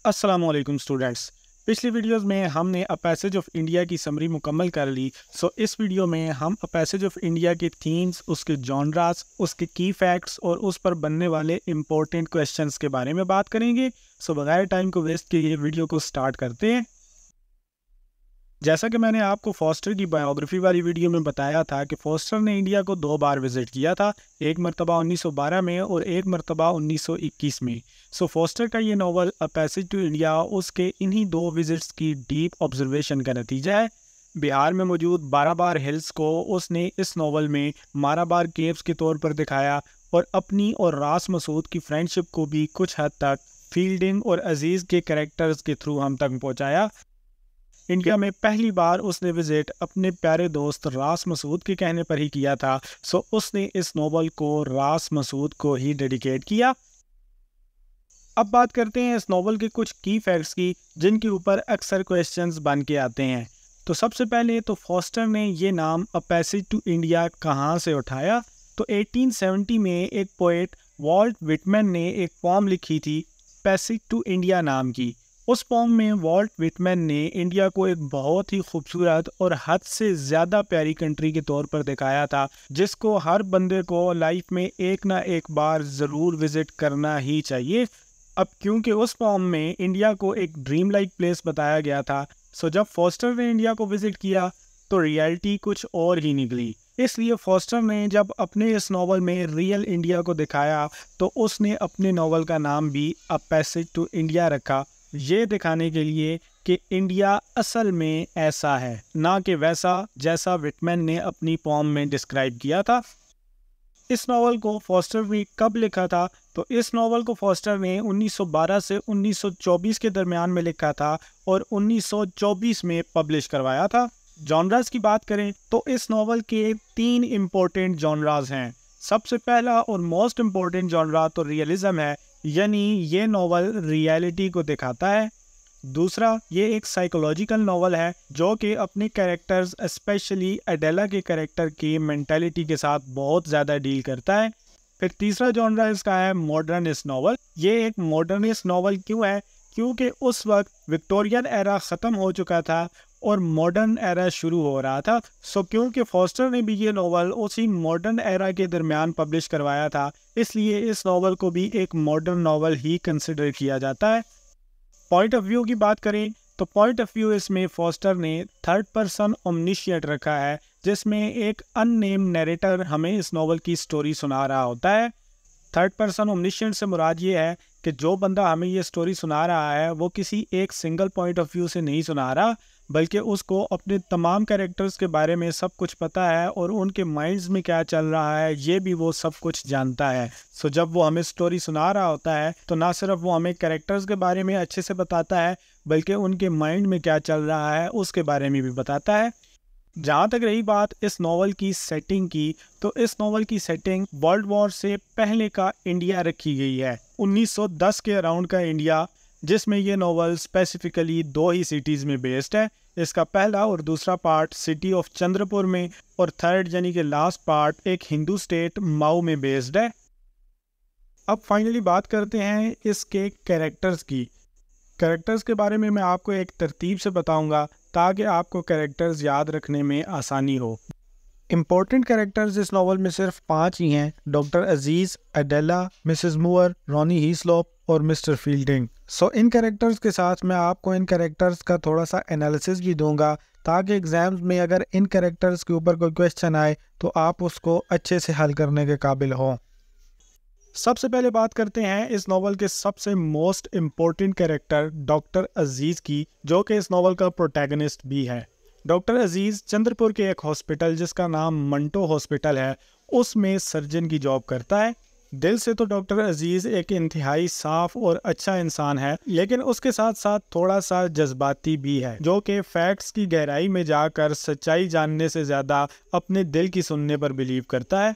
अस्सलाम वालेकुम स्टूडेंट्स। पिछली वीडियोस में हमने अ पैसेज ऑफ इंडिया की समरी मुकम्मल कर ली। इस वीडियो में हम अ पैसेज ऑफ इंडिया के थीम्स, उसके जॉनरास, उसके की फैक्ट्स और उस पर बनने वाले इम्पोर्टेंट क्वेश्चंस के बारे में बात करेंगे। बगैर टाइम को वेस्ट किए वीडियो को स्टार्ट करते हैं। जैसा कि मैंने आपको फॉस्टर की बायोग्राफी वाली वीडियो में बताया था कि फॉस्टर ने इंडिया को 2 बार विज़िट किया था, एक मरतबा 1912 में और एक मरतबा 1921 में। फॉस्टर का ये novel a passage to India उसके इन्हीं 2 विजिट्स की डीप ऑब्जर्वेशन का नतीजा है। बिहार में मौजूद बाराबार हिल्स को उसने इस नावल में माराबार केव्स के तौर पर दिखाया और अपनी और रास मसूद की फ्रेंडशिप को भी कुछ हद तक फील्डिंग और अजीज़ के कैरेक्टर्स के थ्रू हम तक पहुँचाया। इंडिया में पहली बार उसने विजिट अपने प्यारे दोस्त रास मसूद के कहने पर ही किया था। उसने इस नोवेल को रास मसूद को ही डेडिकेट किया। अब बात करते हैं इस नोवेल के कुछ की फैक्ट्स की जिनके ऊपर अक्सर क्वेश्चंस बन के आते हैं। सबसे पहले तो फॉस्टर ने ये नाम अ पैसेज टू इंडिया कहाँ से उठाया। 1870 में एक पोएट वॉल्ट विटमैन ने एक पोम लिखी थी पैसेज टू इंडिया नाम की। उस पोम में वॉल्ट विटमैन ने इंडिया को एक बहुत ही खूबसूरत और हद से ज़्यादा प्यारी कंट्री के तौर पर दिखाया था, जिसको हर बंदे को लाइफ में एक ना एक बार ज़रूर विज़िट करना ही चाहिए। अब क्योंकि उस पोम में इंडिया को एक ड्रीम लाइक प्लेस बताया गया था, जब फॉस्टर ने इंडिया को विज़िट किया तो रियलिटी कुछ और ही निकली। इसलिए फॉस्टर ने जब अपने इस नावल में रियल इंडिया को दिखाया तो उसने अपने नावल का नाम भी अ पैसेज टू इंडिया रखा, ये दिखाने के लिए कि इंडिया असल में ऐसा है, ना कि वैसा जैसा विटमैन ने अपनी पोम में डिस्क्राइब किया था। इस नावल को फॉस्टर ने कब लिखा था? इस नावल को फॉस्टर ने 1912 से 1924 के दरमियान में लिखा था और 1924 में पब्लिश करवाया था। जॉनरास की बात करें तो इस नावल के 3 इम्पोर्टेंट जॉनरास हैं। सबसे पहला और मोस्ट इम्पोर्टेंट जॉनरा तो रियलिज्म है, यानी ये नावल रियलिटी को दिखाता है। दूसरा, ये एक साइकोलॉजिकल नावल है जो कि अपने कैरेक्टर्स स्पेशली अडेला के कैरेक्टर की मेंटालिटी के साथ बहुत ज़्यादा डील करता है। फिर तीसरा जॉनरा इसका है मॉडर्निस्ट नावल। ये एक मॉडर्निस्ट नावल क्यों है? क्योंकि उस वक्त विक्टोरियन एरा ख़त्म हो चुका था और मॉडर्न एरा शुरू हो रहा था। क्योंकि फॉस्टर ने भी ये नावल उसी मॉडर्न एरा के दरमियान पब्लिश करवाया था, इसलिए इस नावल को भी एक मॉडर्न नावल ही कंसिडर किया जाता है। पॉइंट ऑफ व्यू की बात करें तो पॉइंट ऑफ व्यू इसमें फॉस्टर ने थर्ड पर्सन ओमनिशिएंट रखा है, जिसमें एक अननेम नैरेटर हमें इस नावल की स्टोरी सुना रहा होता है। थर्ड पर्सन ओमनिशिएंट से मुराद ये है कि जो बंदा हमें ये स्टोरी सुना रहा है वो किसी एक सिंगल पॉइंट ऑफ व्यू से नहीं सुना रहा, बल्कि उसको अपने तमाम कैरेक्टर्स के बारे में सब कुछ पता है और उनके माइंड्स में क्या चल रहा है ये भी वो सब कुछ जानता है। जब वो हमें स्टोरी सुना रहा होता है तो ना सिर्फ वो हमें कैरेक्टर्स के बारे में अच्छे से बताता है, बल्कि उनके माइंड में क्या चल रहा है उसके बारे में भी बताता है। जहाँ तक रही बात इस नावल की सेटिंग की, तो इस नावल की सेटिंग वर्ल्ड वॉर से पहले का इंडिया रखी गई है, 1910 के अराउंड का इंडिया, जिसमें ये नावल स्पेसिफिकली 2 ही सिटीज़ में बेस्ड है। इसका पहला और दूसरा पार्ट सिटी ऑफ चंद्रपुर में और थर्ड यानी कि लास्ट पार्ट एक हिंदू स्टेट माऊ में बेस्ड है। अब फाइनली बात करते हैं इसके कैरेक्टर्स की। कैरेक्टर्स के बारे में मैं आपको एक तरतीब से बताऊंगा ताकि आपको कैरेक्टर्स याद रखने में आसानी हो। इम्पोर्टेंट कैरेक्टर्स इस नावल में सिर्फ 5 ही हैं: डॉक्टर अजीज़, अडेला, मिसेस मूअर, रॉनी हीस्लॉप और मिस्टर फील्डिंग। इन कैरेक्टर्स के साथ मैं आपको इन कैरेक्टर्स का थोड़ा सा एनालिसिस भी दूंगा ताकि एग्जाम्स में अगर इन कैरेक्टर्स के ऊपर कोई क्वेश्चन आए तो आप उसको अच्छे से हल करने के काबिल हों। सबसे पहले बात करते हैं इस नावल के सबसे मोस्ट इम्पोर्टेंट कैरेक्टर डॉक्टर अजीज़ की, जो कि इस नावल का प्रोटैगनिस्ट भी है। डॉक्टर अजीज़ चंद्रपुर के एक हॉस्पिटल जिसका नाम मंटो हॉस्पिटल है उसमें सर्जन की जॉब करता है। दिल से तो डॉक्टर अजीज़ एक इंतहाई साफ और अच्छा इंसान है, लेकिन उसके साथ साथ थोड़ा सा जज्बाती भी है, जो कि फैक्ट्स की गहराई में जाकर सच्चाई जानने से ज़्यादा अपने दिल की सुनने पर बिलीव करता है।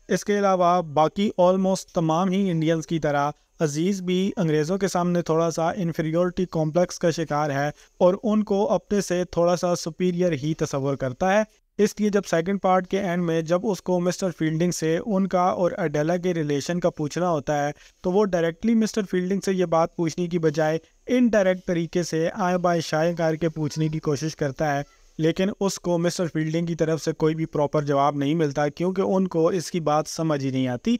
इसके अलावा बाकी ऑलमोस्ट तमाम ही इंडियंस की तरह अजीज़ भी अंग्रेज़ों के सामने थोड़ा सा इन्फीरियरिटी कॉम्प्लेक्स का शिकार है और उनको अपने से थोड़ा सा सुपीरियर ही तस्वर करता है। इसलिए जब सेकंड पार्ट के एंड में जब उसको मिस्टर फील्डिंग से उनका और अडेला के रिलेशन का पूछना होता है तो वो डायरेक्टली मिस्टर फील्डिंग से ये बात पूछने की बजाय इनडायरेक्ट तरीके से आए बाएं शाये करके पूछने की कोशिश करता है, लेकिन उसको मिस्टर फील्डिंग की तरफ से कोई भी प्रॉपर जवाब नहीं मिलता क्योंकि उनको इसकी बात समझ ही नहीं आती।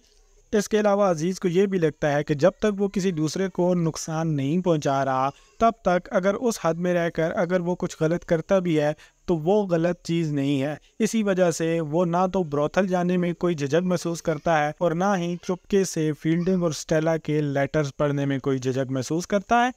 इसके अलावा अजीज़ को ये भी लगता है कि जब तक वो किसी दूसरे को नुकसान नहीं पहुंचा रहा तब तक अगर उस हद में रहकर अगर वो कुछ गलत करता भी है तो वो गलत चीज़ नहीं है। इसी वजह से वो ना तो ब्रोथल जाने में कोई झिझक महसूस करता है और ना ही चुपके से फील्डिंग और स्टेला के लेटर्स पढ़ने में कोई झिझक महसूस करता है।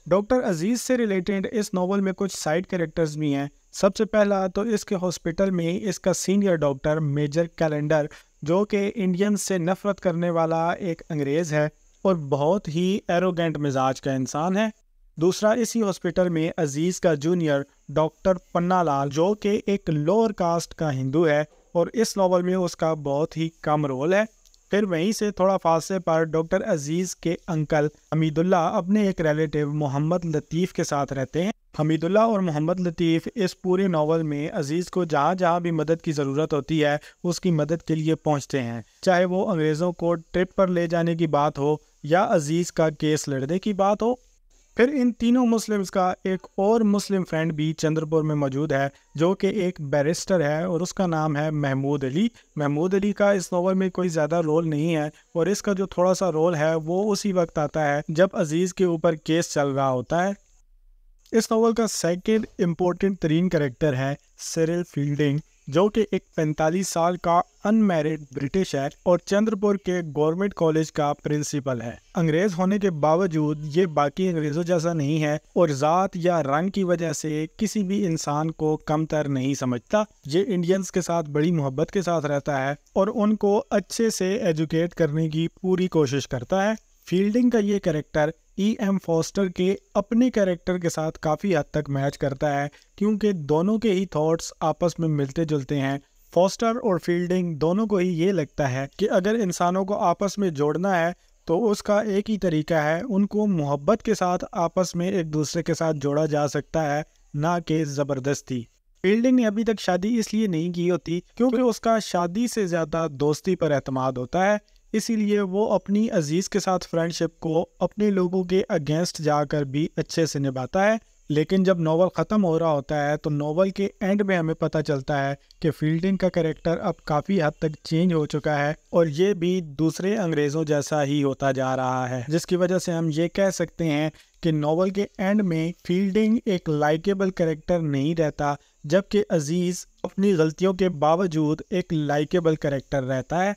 डॉक्टर अजीज़ से रिलेटेड इस नावल में कुछ साइड कैरेक्टर्स भी हैं। सबसे पहला तो इसके हॉस्पिटल में इसका सीनियर डॉक्टर मेजर कैलेंडर, जो कि इंडियंस से नफरत करने वाला एक अंग्रेज़ है और बहुत ही एरोगेंट मिजाज का इंसान है। दूसरा, इसी हॉस्पिटल में अजीज़ का जूनियर डॉक्टर पन्नालाल, जो कि एक लोअर कास्ट का हिंदू है और इस नावल में उसका बहुत ही कम रोल है। फिर वहीं से थोड़ा फासले पर डॉक्टर अजीज़ के अंकल हमीदुल्लाह अपने एक रिलेटिव मोहम्मद लतीफ़ के साथ रहते हैं। हमीदुल्लाह और मोहम्मद लतीफ़ इस पूरे नावल में अजीज़ को जहाँ जहाँ भी मदद की ज़रूरत होती है उसकी मदद के लिए पहुँचते हैं, चाहे वो अंग्रेज़ों को ट्रिप पर ले जाने की बात हो या अजीज़ का केस लड़ने की बात हो। फिर इन तीनों मुस्लिम्स का एक और मुस्लिम फ्रेंड भी चंद्रपुर में मौजूद है, जो कि एक बैरिस्टर है और उसका नाम है महमूद अली। महमूद अली का इस नावल में कोई ज़्यादा रोल नहीं है और इसका जो थोड़ा सा रोल है वो उसी वक्त आता है जब अजीज़ के ऊपर केस चल रहा होता है। इस नावल का सेकंड इम्पोर्टेंट तरीन कैरेक्टर है सिरिल फील्डिंग, जो कि एक 45 साल का अनमैरिड ब्रिटिश है और चंद्रपुर के गवर्नमेंट कॉलेज का प्रिंसिपल है। अंग्रेज होने के बावजूद ये बाकी अंग्रेजों जैसा नहीं है और ज़ात या रंग की वजह से किसी भी इंसान को कमतर नहीं समझता। ये इंडियंस के साथ बड़ी मोहब्बत के साथ रहता है और उनको अच्छे से एजुकेट करने की पूरी कोशिश करता है। फील्डिंग का ये कैरेक्टर E.M. फॉस्टर के अपने कैरेक्टर के साथ काफ़ी हद तक मैच करता है क्योंकि दोनों के ही थॉट्स आपस में मिलते जुलते हैं। फॉस्टर और फील्डिंग दोनों को ही ये लगता है कि अगर इंसानों को आपस में जोड़ना है तो उसका एक ही तरीका है, उनको मोहब्बत के साथ आपस में एक दूसरे के साथ जोड़ा जा सकता है, ना कि ज़बरदस्ती। फील्डिंग ने अभी तक शादी इसलिए नहीं की होती क्योंकि उसका शादी से ज़्यादा दोस्ती पर एतमाद होता है, इसीलिए वो अपनी अजीज़ के साथ फ्रेंडशिप को अपने लोगों के अगेंस्ट जाकर भी अच्छे से निभाता है। लेकिन जब नावल ख़त्म हो रहा होता है तो नावल के एंड में हमें पता चलता है कि फील्डिंग का कैरेक्टर अब काफ़ी हद तक चेंज हो चुका है और ये भी दूसरे अंग्रेज़ों जैसा ही होता जा रहा है, जिसकी वजह से हम ये कह सकते हैं कि नावल के एंड में फील्डिंग एक लाइकेबल कैरेक्टर नहीं रहता, जबकि अजीज़ अपनी गलतियों के बावजूद एक लाइकेबल कैरेक्टर रहता है।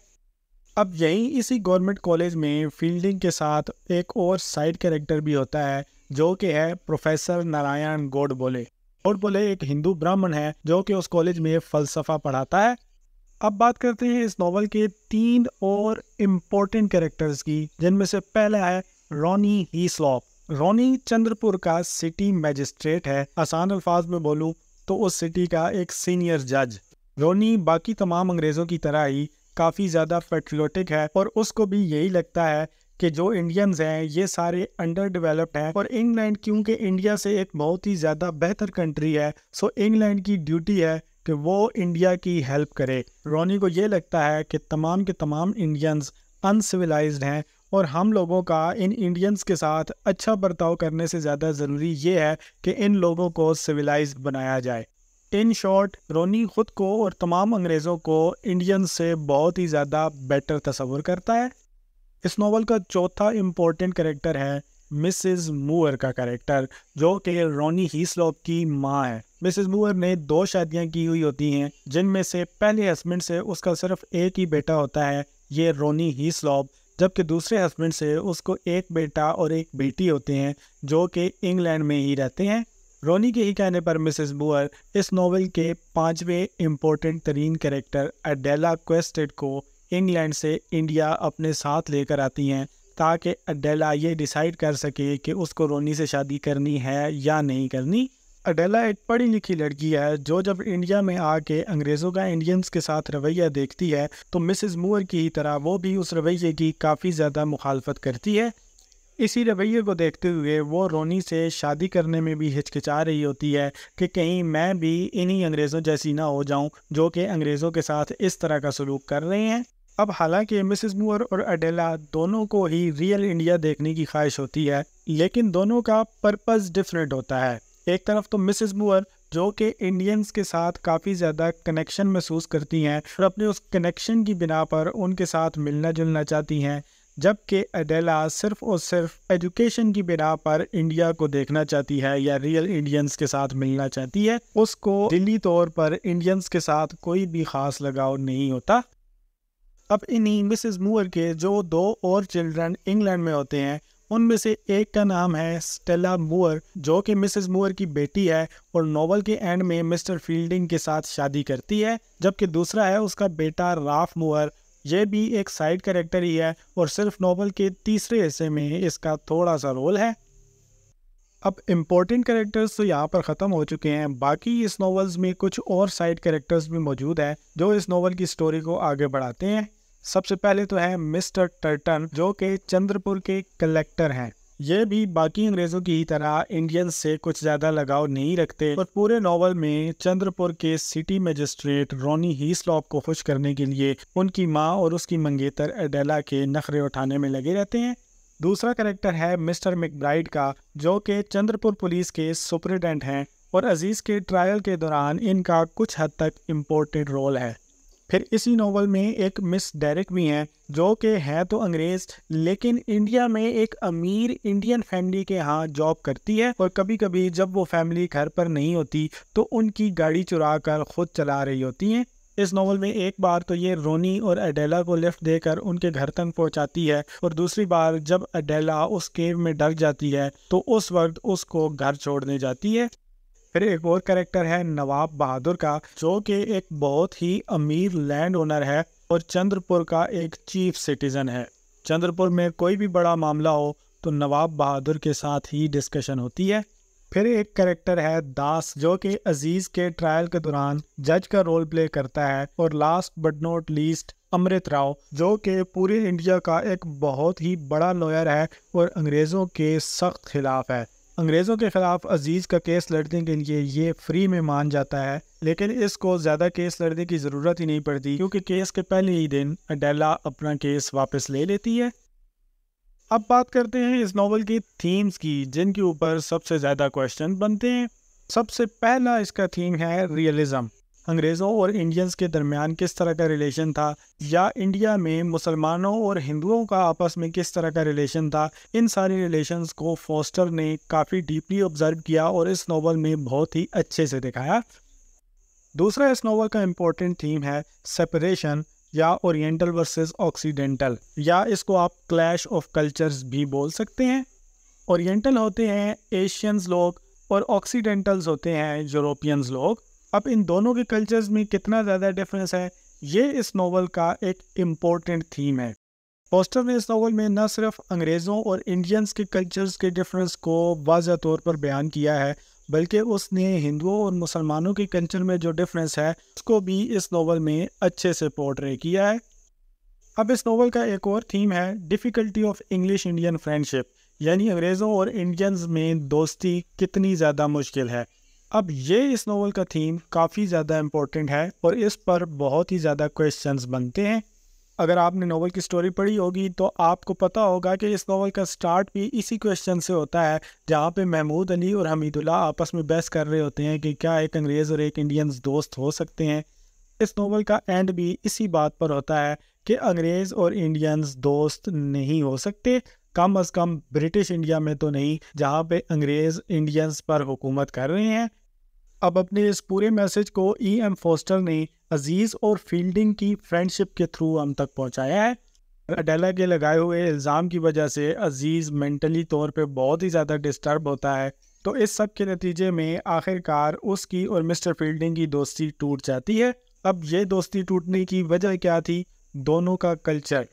अब यहीं इसी गवर्नमेंट कॉलेज में फील्डिंग के साथ एक और साइड कैरेक्टर भी होता है, जो कि है प्रोफेसर नारायण गोडबोले। गोडबोले एक हिंदू ब्राह्मण है जो कि उस कॉलेज में फ़लसफ़ा पढ़ाता है। अब बात करते हैं इस नावल के 3 और इम्पोर्टेंट कैरेक्टर्स की, जिनमें से पहला है रॉनी हीस्लॉप। रॉनी चंद्रपुर का सिटी मैजिस्ट्रेट है, आसान अल्फाज में बोलूँ तो उस सिटी का एक सीनियर जज। रॉनी बाकी तमाम अंग्रेज़ों की तरह ही काफ़ी ज़्यादा पेट्रियोटिक है और उसको भी यही लगता है कि जो इंडियंस हैं ये सारे अंडर डेवलप्ड हैं और इंग्लैंड क्योंकि इंडिया से एक बहुत ही ज़्यादा बेहतर कंट्री है, सो इंग्लैंड की ड्यूटी है कि वो इंडिया की हेल्प करे। रॉनी को ये लगता है कि तमाम के तमाम इंडियंस अनसिविलाइज्ड हैं और हम लोगों का इन इंडियंस के साथ अच्छा बर्ताव करने से ज़्यादा ज़रूरी ये है कि इन लोगों को सिविलाइज्ड बनाया जाए। इन शॉर्ट, रॉनी खुद को और तमाम अंग्रेज़ों को इंडियन से बहुत ही ज़्यादा बेटर तस्वुर करता है। इस नावल का चौथा इम्पोर्टेंट कैरेक्टर है मिसेस मूअर का कैरेक्टर, जो कि रॉनी हीस्लॉप की माँ है। मिसेस मूअर ने 2 शादियाँ की हुई होती हैं, जिनमें से पहले हस्बैंड से उसका सिर्फ एक ही बेटा होता है, ये रॉनी हीस्लॉप, जबकि दूसरे हस्बैंड से उसको एक बेटा और एक बेटी होते हैं जो कि इंग्लैंड में ही रहते हैं। रॉनी के ही कहने पर मिसेस मूअर इस नावल के 5वें इम्पोर्टेंट तरीन कैरेक्टर अडेला क्वेस्टेड को इंग्लैंड से इंडिया अपने साथ लेकर आती हैं ताकि अडेला ये डिसाइड कर सके कि उसको रॉनी से शादी करनी है या नहीं करनी। अडेला एक पढ़ी लिखी लड़की है जो जब इंडिया में आके अंग्रेज़ों का इंडियंस के साथ रवैया देखती है तो मिसेस मूअर की ही तरह वो भी उस रवैये की काफ़ी ज़्यादा मुखालफत करती है। इसी रवैये को देखते हुए वो रोनी से शादी करने में भी हिचकिचा रही होती है कि कहीं मैं भी इन्हीं अंग्रेज़ों जैसी ना हो जाऊं जो कि अंग्रेज़ों के साथ इस तरह का सलूक कर रहे हैं। अब हालांकि मिसेस मूर और अडेला दोनों को ही रियल इंडिया देखने की ख्वाहिश होती है, लेकिन दोनों का पर्पस डिफरेंट होता है। एक तरफ तो मिसेस मूर जो कि इंडियंस के साथ काफ़ी ज़्यादा कनेक्शन महसूस करती हैं और अपने उस कनेक्शन की बिना पर उनके साथ मिलना जुलना चाहती हैं, जबकि अडेला सिर्फ और सिर्फ एजुकेशन की बिना पर इंडिया को देखना चाहती है या रियल इंडियंस के साथ मिलना चाहती है। उसको दिली तौर पर इंडियंस के साथ कोई भी ख़ास लगाव नहीं होता। अब इन्हीं मिसेस मूर के जो 2 और चिल्ड्रन इंग्लैंड में होते हैं, उनमें से एक का नाम है स्टेला मूर जो कि मिसेस मूर की बेटी है और नॉवल के एंड में मिस्टर फील्डिंग के साथ शादी करती है, जबकि दूसरा है उसका बेटा राफ मूर। ये भी एक साइड कैरेक्टर ही है और सिर्फ नॉवल के तीसरे हिस्से में इसका थोड़ा सा रोल है। अब इम्पोर्टेंट कैरेक्टर्स तो यहाँ पर ख़त्म हो चुके हैं, बाकी इस नॉवेल्स में कुछ और साइड कैरेक्टर्स भी मौजूद हैं जो इस नॉवल की स्टोरी को आगे बढ़ाते हैं। सबसे पहले तो है मिस्टर टर्टन जो कि चंद्रपुर के कलेक्टर हैं। ये भी बाकी अंग्रेज़ों की ही तरह इंडियंस से कुछ ज़्यादा लगाव नहीं रखते और पूरे नॉवल में चंद्रपुर के सिटी मजिस्ट्रेट रोनी हीस्लॉप को खुश करने के लिए उनकी माँ और उसकी मंगेतर अडेला के नखरे उठाने में लगे रहते हैं। दूसरा कैरेक्टर है मिस्टर मैकब्राइड का जो कि चंद्रपुर पुलिस के सुपरिटेंडेंट हैं और अजीज़ के ट्रायल के दौरान इनका कुछ हद तक इम्पोर्टेंट रोल है। फिर इसी नॉवल में एक मिस डेरिक भी हैं जो कि है तो अंग्रेज़ लेकिन इंडिया में एक अमीर इंडियन फैमिली के यहाँ जॉब करती है और कभी कभी जब वो फैमिली घर पर नहीं होती तो उनकी गाड़ी चुरा कर खुद चला रही होती हैं। इस नॉवल में एक बार तो ये रोनी और अडेला को लिफ्ट देकर उनके घर तक पहुंचाती है और दूसरी बार जब अडेला उस केव में डर जाती है तो उस वक्त उसको घर छोड़ने जाती है। फिर एक और कैरेक्टर है नवाब बहादुर का जो कि एक बहुत ही अमीर लैंड ओनर है और चंद्रपुर का एक चीफ सिटीज़न है। चंद्रपुर में कोई भी बड़ा मामला हो तो नवाब बहादुर के साथ ही डिस्कशन होती है। फिर एक कैरेक्टर है दास जो कि अजीज़ के ट्रायल के दौरान जज का रोल प्ले करता है और लास्ट बट नॉट लीस्ट अमृत राव जो कि पूरे इंडिया का एक बहुत ही बड़ा लॉयर है और अंग्रेज़ों के सख्त खिलाफ है। अंग्रेज़ों के ख़िलाफ़ अजीज़ का केस लड़ने के लिए ये फ्री में मान जाता है, लेकिन इसको ज़्यादा केस लड़ने की ज़रूरत ही नहीं पड़ती क्योंकि केस के पहले ही दिन अडेला अपना केस वापस ले लेती है। अब बात करते हैं इस नॉवल की थीम्स की जिनके ऊपर सबसे ज़्यादा क्वेश्चन बनते हैं। सबसे पहला इसका थीम है रियलिज़म। अंग्रेज़ों और इंडियंस के दरमियान किस तरह का रिलेशन था या इंडिया में मुसलमानों और हिंदुओं का आपस में किस तरह का रिलेशन था, इन सारे रिलेशंस को फॉस्टर ने काफ़ी डीपली ऑब्जर्व किया और इस नॉवल में बहुत ही अच्छे से दिखाया। दूसरा इस नॉवल का इम्पोर्टेंट थीम है सेपरेशन या ओरिएंटल वर्सेस ऑक्सीडेंटल, या इसको आप क्लैश ऑफ कल्चर्स भी बोल सकते हैं। ओरिएंटल होते हैं एशियंस लोग और ऑक्सीडेंटल्स होते हैं यूरोपियंस लोग। अब इन दोनों के कल्चर्स में कितना ज़्यादा डिफरेंस है ये इस नॉवल का एक इम्पोर्टेंट थीम है। फॉस्टर ने इस नॉवल में न सिर्फ अंग्रेज़ों और इंडियंस के कल्चर्स के डिफरेंस को वाज़ह तौर पर बयान किया है बल्कि उसने हिंदुओं और मुसलमानों के कल्चर में जो डिफरेंस है उसको भी इस नॉवल में अच्छे से पोर्ट्रे किया है। अब इस नॉवल का एक और थीम है difficulty of English Indian friendship, यानी अंग्रेज़ों और इंडियंस में दोस्ती कितनी ज़्यादा मुश्किल है। अब ये इस नॉवल का थीम काफ़ी ज़्यादा इम्पोर्टेंट है और इस पर बहुत ही ज़्यादा क्वेश्चंस बनते हैं। अगर आपने नॉवल की स्टोरी पढ़ी होगी तो आपको पता होगा कि इस नॉवल का स्टार्ट भी इसी क्वेश्चन से होता है जहाँ पे महमूद अली और हमीदुल्लाह आपस में बहस कर रहे होते हैं कि क्या एक अंग्रेज़ और एक इंडियंस दोस्त हो सकते हैं। इस नॉवल का एंड भी इसी बात पर होता है कि अंग्रेज़ और इंडियंस दोस्त नहीं हो सकते, कम अज़ कम ब्रिटिश इंडिया में तो नहीं जहाँ पे अंग्रेज़ इंडियंस पर हुकूमत कर रहे हैं। अब अपने इस पूरे मैसेज को E.M. फॉस्टर ने अजीज़ और फील्डिंग की फ्रेंडशिप के थ्रू हम तक पहुंचाया है। अडेला के लगाए हुए इल्ज़ाम की वजह से अजीज़ मेंटली तौर पे बहुत ही ज़्यादा डिस्टर्ब होता है, तो इस सब के नतीजे में आखिरकार उसकी और मिस्टर फील्डिंग की दोस्ती टूट जाती है। अब ये दोस्ती टूटने की वजह क्या थी? दोनों का कल्चर।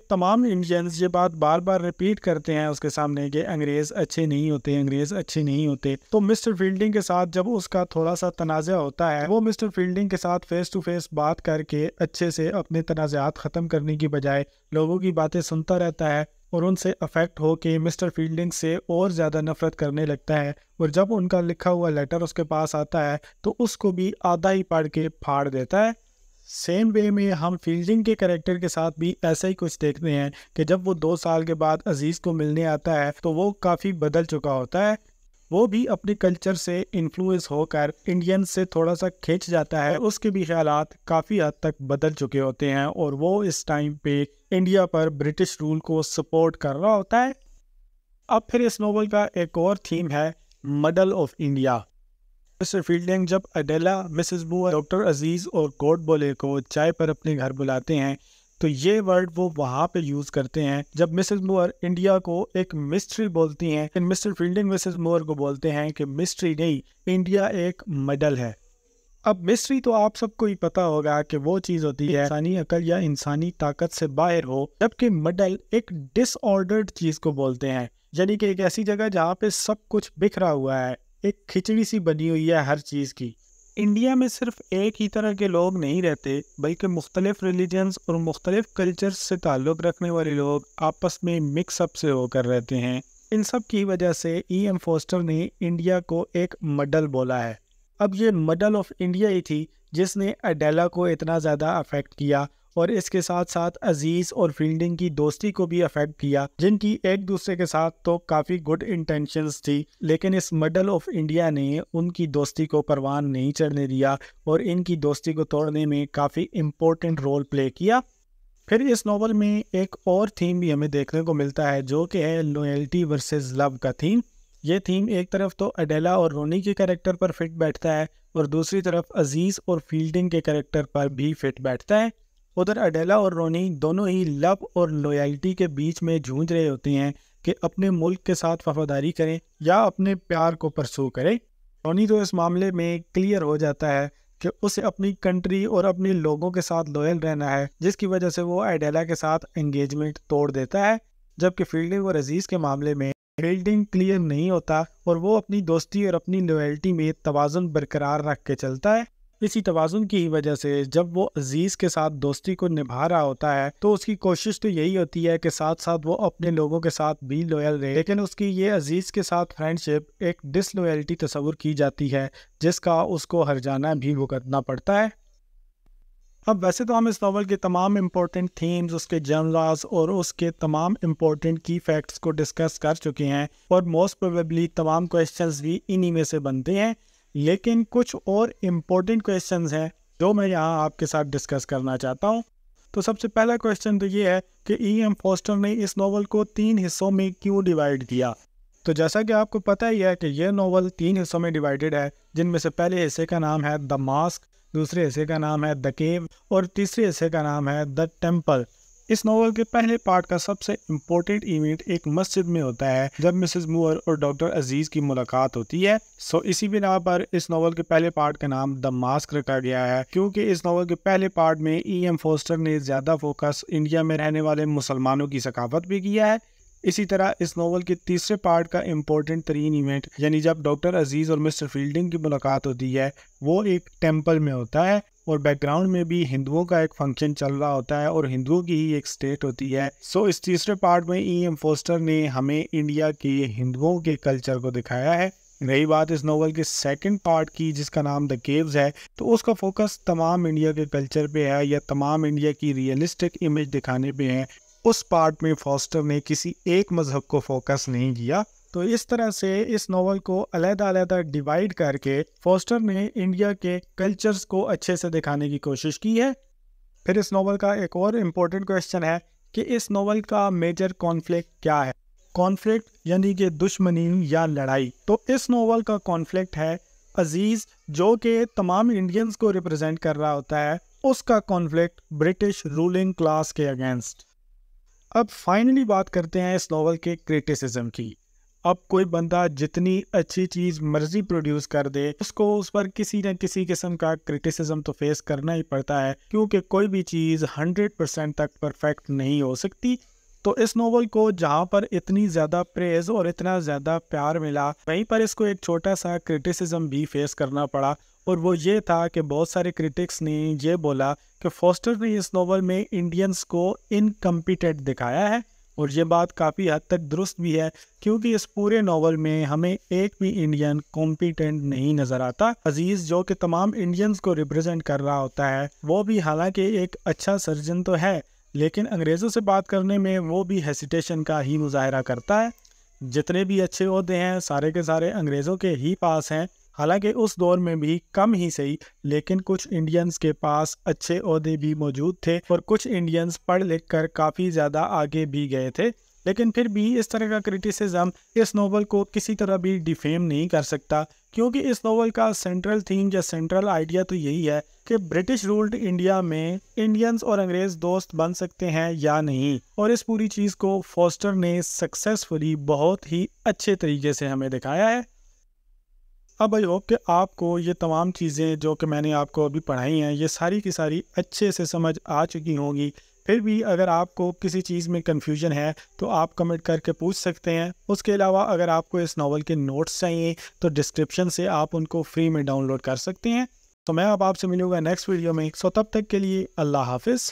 तमाम इंडियंस ये बात बार बार रिपीट करते हैं उसके सामने कि अंग्रेज़ अच्छे नहीं होते, अंग्रेज़ अच्छे नहीं होते। तो मिस्टर फील्डिंग के साथ जब उसका थोड़ा सा तनाज़ा होता है, वो मिस्टर फील्डिंग के साथ फेस टू फेस बात करके अच्छे से अपने तनाज़ात ख़त्म करने की बजाय लोगों की बातें सुनता रहता है। और उनसे अफेक्ट होके मिस्टर फील्डिंग से और ज़्यादा नफरत करने लगता है। और जब उनका लिखा हुआ लेटर उसके पास आता है तो उसको भी आधा ही पढ़ के फाड़ देता है। सेम वे में हम फील्डिंग के कैरेक्टर के साथ भी ऐसा ही कुछ देखते हैं कि जब वो 2 साल के बाद अजीज़ को मिलने आता है तो वो काफ़ी बदल चुका होता है। वो भी अपने कल्चर से इन्फ्लुएंस होकर इंडियन से थोड़ा सा खिंच जाता है। उसके भी ख्यालात काफ़ी हद तक बदल चुके होते हैं और वो इस टाइम पे इंडिया पर ब्रिटिश रूल को सपोर्ट कर रहा होता है। अब फिर इस नोवेल का एक और थीम है model of India. Mister fielding जब अडेला, मिसेस मूर, डॉक्टर अजीज़ और कोटबोले को चाय पर अपने घर बुलाते हैं तो ये वर्ड वो वहाँ पे यूज़ करते हैं। जब मिसेस मूर इंडिया को एक मिस्ट्री बोलती हैं, मिस्टर फील्डिंग मिसेस मूर को बोलते हैं कि मिस्ट्री नहीं, इंडिया एक मॉडल है। अब मिस्ट्री तो आप सबको ही पता होगा कि वो चीज़ होती है इंसानी अकल या इंसानी ताकत से बाहर हो, जबकि मॉडल एक डिसऑर्डर्ड चीज़ को बोलते हैं, यानी कि एक ऐसी जगह जहाँ पे सब कुछ बिखरा हुआ है, एक खिचड़ी सी बनी हुई है हर चीज़ की। इंडिया में सिर्फ एक ही तरह के लोग नहीं रहते, बल्कि मुख्तलिफ रिलीजन्स और मुख्तलिफ कल्चर्स से ताल्लुक़ रखने वाले लोग आपस में मिक्सअप से होकर रहते हैं। इन सब की वजह से E.M. फोस्टर ने इंडिया को एक मॉडल बोला है। अब ये मॉडल ऑफ इंडिया ही थी जिसने अडेला को इतना ज़्यादा अफेक्ट किया और इसके साथ साथ अजीज़ और फील्डिंग की दोस्ती को भी अफेक्ट किया, जिनकी एक दूसरे के साथ तो काफ़ी गुड इंटेंशंस थी, लेकिन इस मॉडल ऑफ इंडिया ने उनकी दोस्ती को परवान नहीं चढ़ने दिया और इनकी दोस्ती को तोड़ने में काफ़ी इम्पोर्टेंट रोल प्ले किया। फिर इस नॉवल में एक और थीम भी हमें देखने को मिलता है जो कि है लॉयल्टी वर्सेस लव का थीम। ये थीम एक तरफ तो अडेला और रोनी के कैरेक्टर पर फिट बैठता है और दूसरी तरफ अजीज़ और फील्डिंग के कैरेक्टर पर भी फिट बैठता है। उधर अडेला और रोनी दोनों ही लव और लॉयल्टी के बीच में जूझ रहे होते हैं कि अपने मुल्क के साथ वफादारी करें या अपने प्यार को परसू करें। रोनी तो इस मामले में क्लियर हो जाता है कि उसे अपनी कंट्री और अपने लोगों के साथ लॉयल रहना है, जिसकी वजह से वो अडेला के साथ एंगेजमेंट तोड़ देता है। जबकि फील्डिंग और अजीज़ के मामले में फील्डिंग क्लियर नहीं होता और वो अपनी दोस्ती और अपनी लॉयल्टी में तवाज़ुन बरकरार रख के चलता है। इसी तवाज़ुन की वजह से जब वो अजीज़ के साथ दोस्ती को निभा रहा होता है तो उसकी कोशिश तो यही होती है कि साथ साथ वो अपने लोगों के साथ भी लॉयल रहे, लेकिन उसकी ये अजीज़ के साथ फ्रेंडशिप एक डिसलॉयल्टी तस्वुर की जाती है जिसका उसको हर्जाना भी भुगतना पड़ता है। अब वैसे तो हम इस नावल के तमाम इम्पोर्टेंट थीम्स, उसके जनरास और उसके तमाम इम्पोर्टेंट की फैक्ट्स को डिस्कस कर चुके हैं और मोस्ट प्रोबेबली तमाम क्वेश्चंस भी इन्हीं में से बनते हैं, लेकिन कुछ और इम्पोर्टेंट क्वेश्चंस हैं जो मैं यहाँ आपके साथ डिस्कस करना चाहता हूँ। तो सबसे पहला क्वेश्चन तो ये है कि E.M. फोस्टर ने इस नावल को 3 हिस्सों में क्यों डिवाइड किया। तो जैसा कि आपको पता ही है कि यह नावल 3 हिस्सों में डिवाइडेड है, जिनमें से पहले हिस्से का नाम है द मास्क, दूसरे हिस्से का नाम है द केव और तीसरे हिस्से का नाम है द टेम्पल। इस नॉवल के पहले पार्ट का सबसे इम्पोर्टेंट इवेंट एक मस्जिद में होता है जब मिसेस मूर और डॉक्टर अजीज़ की मुलाकात होती है। सो इसी बिना पर इस नॉवल के पहले पार्ट का नाम द मास्क रखा गया है, क्योंकि इस नॉवल के पहले पार्ट में E.M. फोस्टर ने ज़्यादा फोकस इंडिया में रहने वाले मुसलमानों की सकाफत भी किया है। इसी तरह इस नॉवल के तीसरे पार्ट का इम्पोर्टेंट तरीन इवेंट यानी जब डॉक्टर अजीज़ और मिस्टर फील्डिंग की मुलाकात होती है वो एक टेम्पल में होता है और बैकग्राउंड में भी हिंदुओं का एक फंक्शन चल रहा होता है और हिंदुओं की ही एक स्टेट होती है। सो इस तीसरे पार्ट में E.M. फोस्टर ने हमें इंडिया के हिंदुओं के कल्चर को दिखाया है। रही बात इस नॉवल के सेकंड पार्ट की जिसका नाम द केव्स है, तो उसका फोकस तमाम इंडिया के कल्चर पे है या तमाम इंडिया की रियलिस्टिक इमेज दिखाने पे है। उस पार्ट में फोस्टर ने किसी एक मजहब को फोकस नहीं किया। तो इस तरह से इस नॉवल को अलग-अलग डिवाइड करके फोस्टर ने इंडिया के कल्चर्स को अच्छे से दिखाने की कोशिश की है। फिर इस नॉवल का एक और इम्पोर्टेंट क्वेश्चन है कि इस नॉवल का मेजर कॉन्फ्लिक्ट क्या है। कॉन्फ्लिक्ट यानी कि दुश्मनी या लड़ाई। तो इस नॉवल का कॉन्फ्लिक्ट है अजीज़ जो कि तमाम इंडियंस को रिप्रेजेंट कर रहा होता है, उसका कॉन्फ्लिक्ट ब्रिटिश रूलिंग क्लास के अगेंस्ट। अब फाइनली बात करते हैं इस नॉवल के क्रिटिसिज्म की। अब कोई बंदा जितनी अच्छी चीज़ मर्जी प्रोड्यूस कर दे उसको उस पर किसी न किसी किस्म का क्रिटिसिज्म तो फेस करना ही पड़ता है, क्योंकि कोई भी चीज़ 100% तक परफेक्ट नहीं हो सकती। तो इस नॉवल को जहाँ पर इतनी ज़्यादा प्रेज और इतना ज़्यादा प्यार मिला, वहीं पर इसको एक छोटा सा क्रिटिसिज्म भी फेस करना पड़ा, और वो ये था कि बहुत सारे क्रिटिक्स ने ये बोला कि फोस्टर ने इस नॉवल में इंडियंस को इनकम्पिटेंट दिखाया है। और ये बात काफ़ी हद तक दुरुस्त भी है, क्योंकि इस पूरे नावल में हमें एक भी इंडियन कॉम्पिटेंट नहीं नज़र आता। अजीज़ जो कि तमाम इंडियंस को रिप्रेजेंट कर रहा होता है, वो भी हालांकि एक अच्छा सर्जन तो है, लेकिन अंग्रेज़ों से बात करने में वो भी हेसिटेशन का ही मुजाहरा करता है। जितने भी अच्छे ओहदे हैं सारे के सारे अंग्रेज़ों के ही पास हैं। हालांकि उस दौर में भी कम ही सही, लेकिन कुछ इंडियंस के पास अच्छे ओहदे भी मौजूद थे और कुछ इंडियंस पढ़ लिख कर काफ़ी ज़्यादा आगे भी गए थे। लेकिन फिर भी इस तरह का क्रिटिसिज्म इस नोवेल को किसी तरह भी डिफेम नहीं कर सकता, क्योंकि इस नोवेल का सेंट्रल थीम या सेंट्रल आइडिया तो यही है कि ब्रिटिश रूल्ड इंडिया में इंडियंस और अंग्रेज़ दोस्त बन सकते हैं या नहीं। और इस पूरी चीज़ को फोस्टर ने सक्सेसफुली बहुत ही अच्छे तरीके से हमें दिखाया है। अब आई होप कि आपको ये तमाम चीज़ें जो कि मैंने आपको अभी पढ़ाई हैं, ये सारी की सारी अच्छे से समझ आ चुकी होंगी। फिर भी अगर आपको किसी चीज़ में कन्फ्यूजन है तो आप कमेंट करके पूछ सकते हैं। उसके अलावा अगर आपको इस नावल के नोट्स चाहिए तो डिस्क्रिप्शन से आप उनको फ्री में डाउनलोड कर सकते हैं। तो मैं अब आपसे मिलूँगा नेक्स्ट वीडियो में। सो तब तक के लिए अल्लाह हाफिज़।